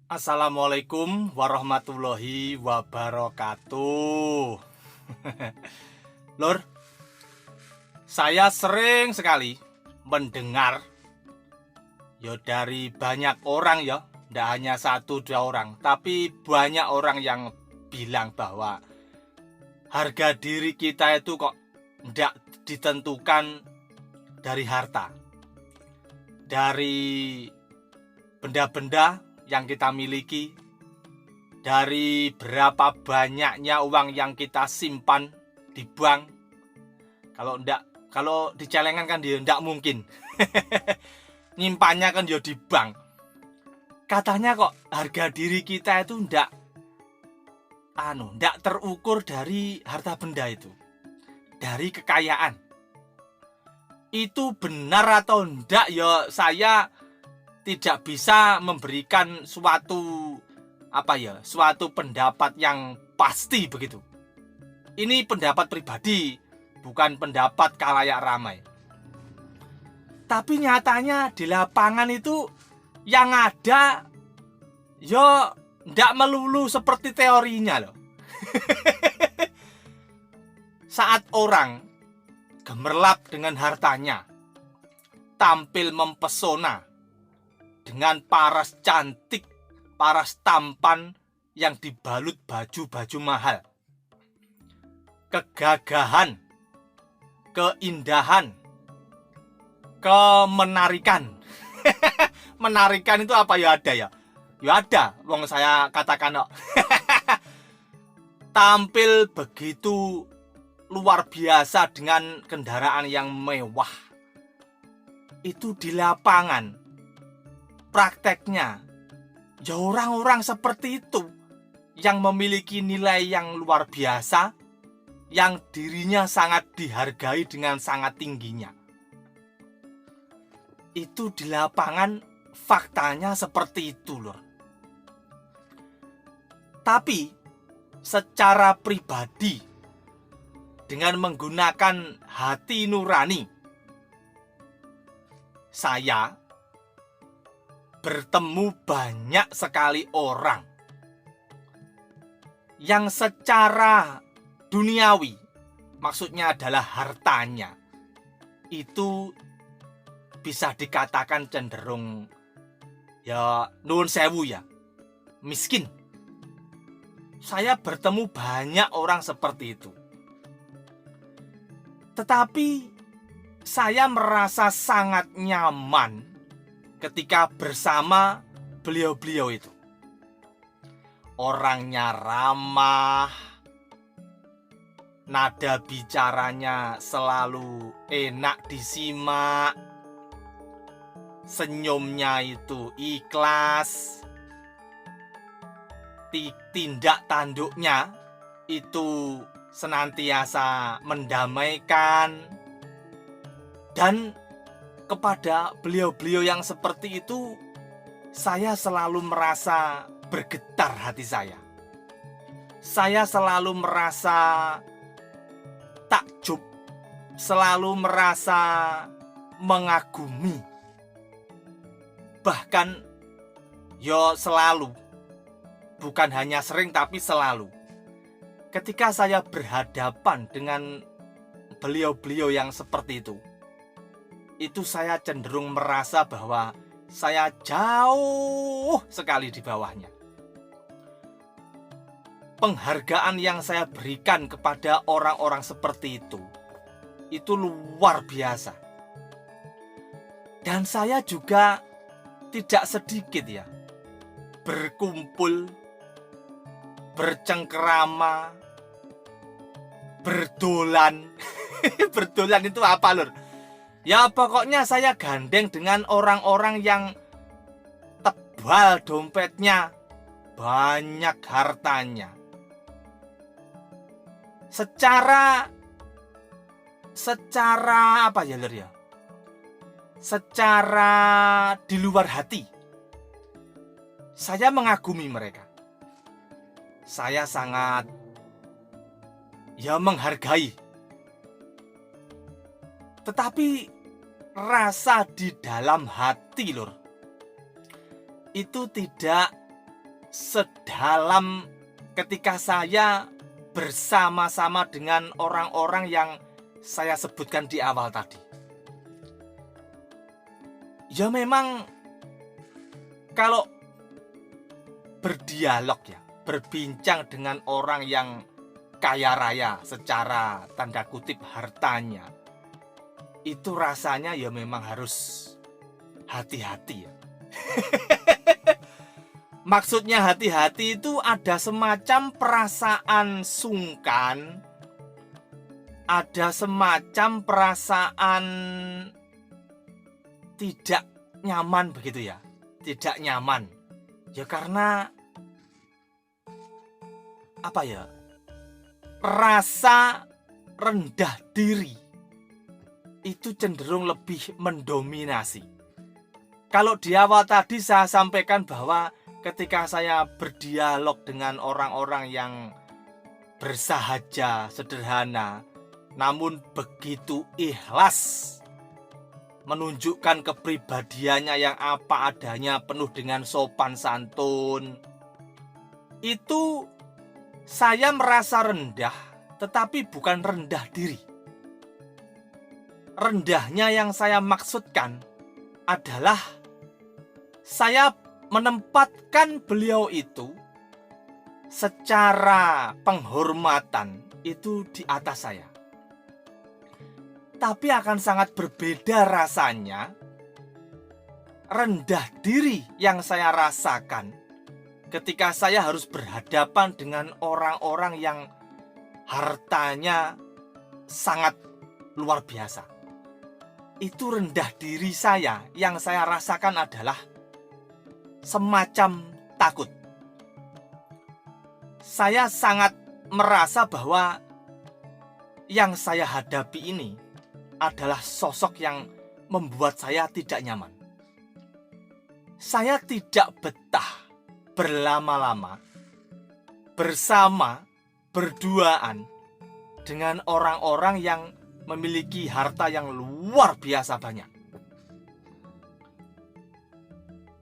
Assalamualaikum warahmatullahi wabarakatuh. Lur, saya sering sekali mendengar dari banyak orang tidak hanya satu dua orang, tapi banyak orang yang bilang bahwa harga diri kita itu kok tidak ditentukan dari harta, dari benda-benda yang kita miliki, dari berapa banyaknya uang yang kita simpan di bank. Kalau di celengan kan dia tidak mungkin. Nyimpannya kan dia di bank. Katanya kok harga diri kita itu tidak terukur dari harta benda itu, dari kekayaan. Itu benar atau enggak saya tidak bisa memberikan suatu pendapat yang pasti begitu. Ini pendapat pribadi, bukan pendapat khalayak ramai. Tapi nyatanya di lapangan itu yang ada tidak melulu seperti teorinya loh. Saat orang gemerlap dengan hartanya, tampil mempesona dengan paras cantik, paras tampan yang dibalut baju-baju mahal, kegagahan, keindahan, kemenarikan. Menarikan itu apa ada ya? Ya ada, wong saya katakan kok. Tampil begitu luar biasa dengan kendaraan yang mewah. Itu di lapangan prakteknya orang-orang seperti itu yang memiliki nilai yang luar biasa, yang dirinya sangat dihargai dengan sangat tingginya. Itu di lapangan faktanya seperti itu loh. Tapi secara pribadi, dengan menggunakan hati nurani, saya bertemu banyak sekali orang yang secara duniawi, maksudnya adalah hartanya, itu bisa dikatakan cenderung nuwun sewu miskin. Saya bertemu banyak orang seperti itu. Tetapi saya merasa sangat nyaman ketika bersama beliau-beliau itu. Orangnya ramah, nada bicaranya selalu enak disimak, senyumnya itu ikhlas, tindak tanduknya itu senantiasa mendamaikan. Dan kepada beliau-beliau yang seperti itu, saya selalu merasa bergetar hati saya. Saya selalu merasa takjub, selalu merasa mengagumi. Bahkan selalu, bukan hanya sering tapi selalu. Ketika saya berhadapan dengan beliau-beliau yang seperti itu saya cenderung merasa bahwa saya jauh sekali di bawahnya. Penghargaan yang saya berikan kepada orang-orang seperti itu luar biasa. Dan saya juga tidak sedikit berkumpul, bercengkerama, berdolan. Berdolan itu apa lur? Pokoknya saya gandeng dengan orang-orang yang tebal dompetnya, banyak hartanya. Secara apa lur secara di luar hati, saya mengagumi mereka. Saya sangat menghargai. Tetapi rasa di dalam hati lur, itu tidak sedalam ketika saya bersama-sama dengan orang-orang yang saya sebutkan di awal tadi. Ya memang kalau berdialog ya, berbincang dengan orang yang kaya raya secara tanda kutip hartanya, itu rasanya ya memang harus hati-hati ya. Maksudnya hati-hati itu ada semacam perasaan sungkan, ada semacam perasaan tidak nyaman begitu ya. Tidak nyaman. Ya karena apa ya? Rasa rendah diri itu cenderung lebih mendominasi. Kalau di awal tadi saya sampaikan bahwa ketika saya berdialog dengan orang-orang yang bersahaja, sederhana, namun begitu ikhlas menunjukkan kepribadiannya yang apa adanya, penuh dengan sopan santun, itu saya merasa rendah, tetapi bukan rendah diri. Rendahnya yang saya maksudkan adalah saya menempatkan beliau itu secara penghormatan itu di atas saya. Tapi akan sangat berbeda rasanya rendah diri yang saya rasakan ketika saya harus berhadapan dengan orang-orang yang hartanya sangat luar biasa. Itu rendah diri saya yang saya rasakan adalah semacam takut. Saya sangat merasa bahwa yang saya hadapi ini adalah sosok yang membuat saya tidak nyaman. Saya tidak betah berlama-lama bersama, berduaan dengan orang-orang yang memiliki harta yang luar biasa banyak.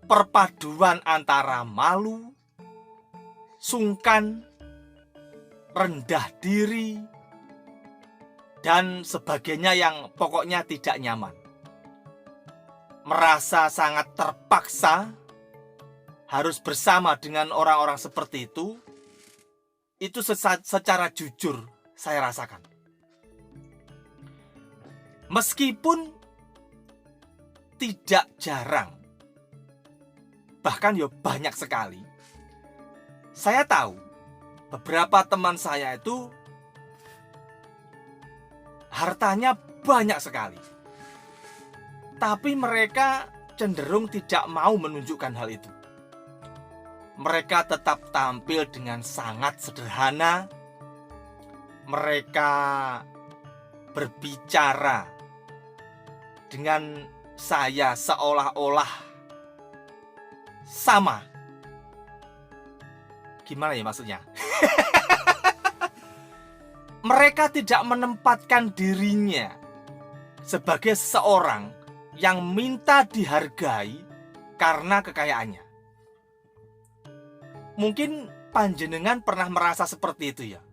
Perpaduan antara malu, sungkan, rendah diri, dan sebagainya yang pokoknya tidak nyaman. Merasa sangat terpaksa harus bersama dengan orang-orang seperti itu secara jujur saya rasakan. Meskipun tidak jarang, bahkan ya banyak sekali, saya tahu beberapa teman saya itu hartanya banyak sekali, tapi mereka cenderung tidak mau menunjukkan hal itu. Mereka tetap tampil dengan sangat sederhana. Mereka berbicara dengan saya seolah-olah sama. Gimana ya maksudnya? Mereka tidak menempatkan dirinya sebagai seseorang yang minta dihargai karena kekayaannya. Mungkin panjenengan pernah merasa seperti itu ya.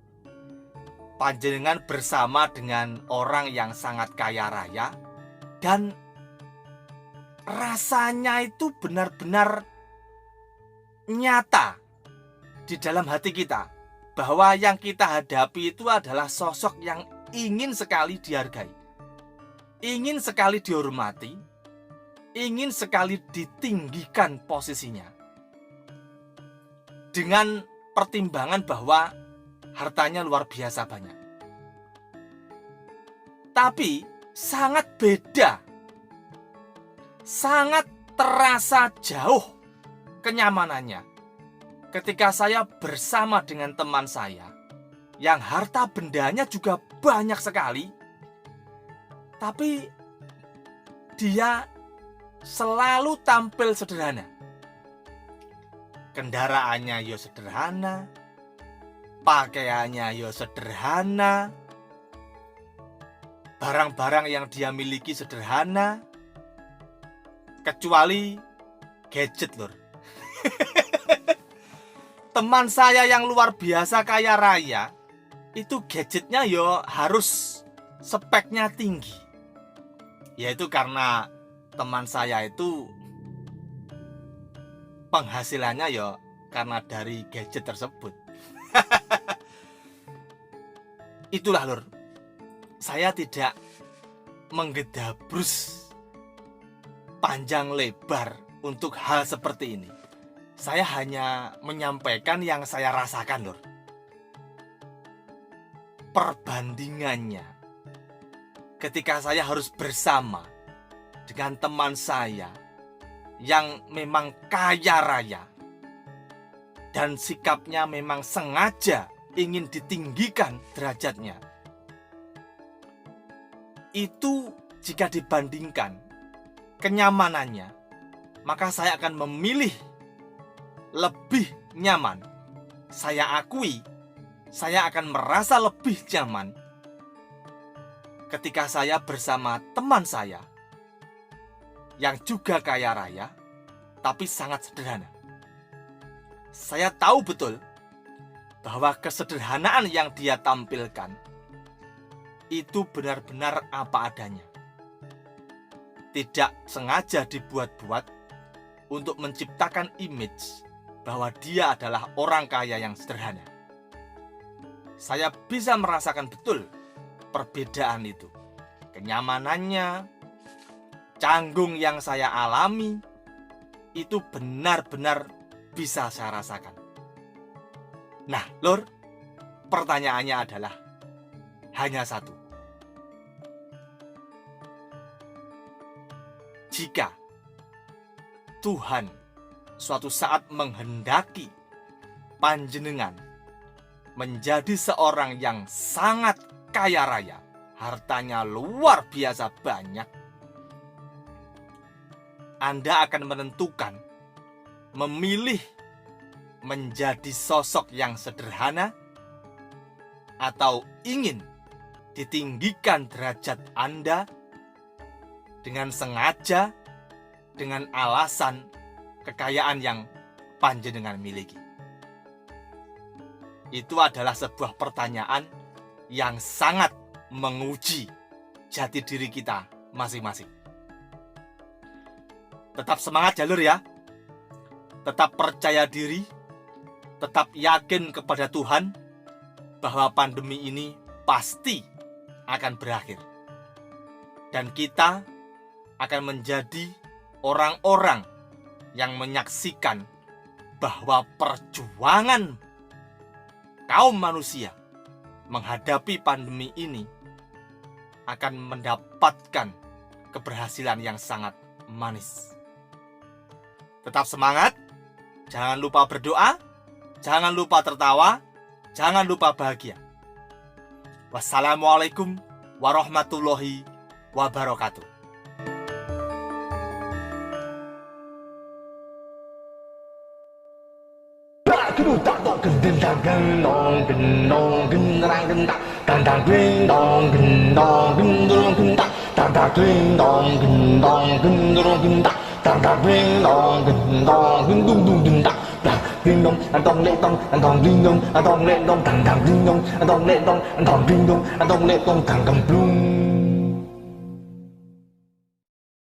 Panjenengan bersama dengan orang yang sangat kaya raya dan rasanya itu benar-benar nyata di dalam hati kita bahwa yang kita hadapi itu adalah sosok yang ingin sekali dihargai, ingin sekali dihormati, ingin sekali ditinggikan posisinya, dengan pertimbangan bahwa hartanya luar biasa banyak. Tapi sangat beda, sangat terasa jauh kenyamanannya ketika saya bersama dengan teman saya yang harta bendanya juga banyak sekali, tapi dia selalu tampil sederhana. Kendaraannya ya sederhana, pakaiannya ya sederhana, barang-barang yang dia miliki sederhana, kecuali gadget lor. teman saya yang luar biasa kaya raya itu gadgetnya yo harus speknya tinggi. Yaitu karena teman saya itu penghasilannya yo karena dari gadget tersebut. Itulah lur, saya tidak menggedabrus panjang lebar untuk hal seperti ini. Saya hanya menyampaikan yang saya rasakan lur. Perbandingannya ketika saya harus bersama dengan teman saya yang memang kaya raya dan sikapnya memang sengaja ingin ditinggikan derajatnya, itu jika dibandingkan kenyamanannya, maka saya akan memilih lebih nyaman. Saya akui, saya akan merasa lebih nyaman ketika saya bersama teman saya yang juga kaya raya, tapi sangat sederhana. Saya tahu betul bahwa kesederhanaan yang dia tampilkan itu benar-benar apa adanya. Tidak sengaja dibuat-buat untuk menciptakan image bahwa dia adalah orang kaya yang sederhana. Saya bisa merasakan betul perbedaan itu. Kenyamanannya, canggung yang saya alami, itu benar-benar bisa saya rasakan. Nah, lur, pertanyaannya adalah hanya satu. Jika Tuhan suatu saat menghendaki panjenengan menjadi seorang yang sangat kaya raya, hartanya luar biasa banyak, Anda akan menentukan memilih menjadi sosok yang sederhana atau ingin ditinggikan derajat Anda dengan sengaja, dengan alasan kekayaan yang panjenengan miliki. Itu adalah sebuah pertanyaan yang sangat menguji jati diri kita masing-masing. Tetap semangat jalur ya. Tetap percaya diri, tetap yakin kepada Tuhan bahwa pandemi ini pasti akan berakhir. Dan kita akan menjadi orang-orang yang menyaksikan bahwa perjuangan kaum manusia menghadapi pandemi ini akan mendapatkan keberhasilan yang sangat manis. Tetap semangat, jangan lupa berdoa, jangan lupa tertawa, jangan lupa bahagia. Wassalamualaikum warahmatullahi wabarakatuh. Ding dong, antong lệ tông, antong ding dong, antong lệ tông, tang tang ding dong, antong lệ tông, antong ding dong, antong lệ tông, tang tang plung.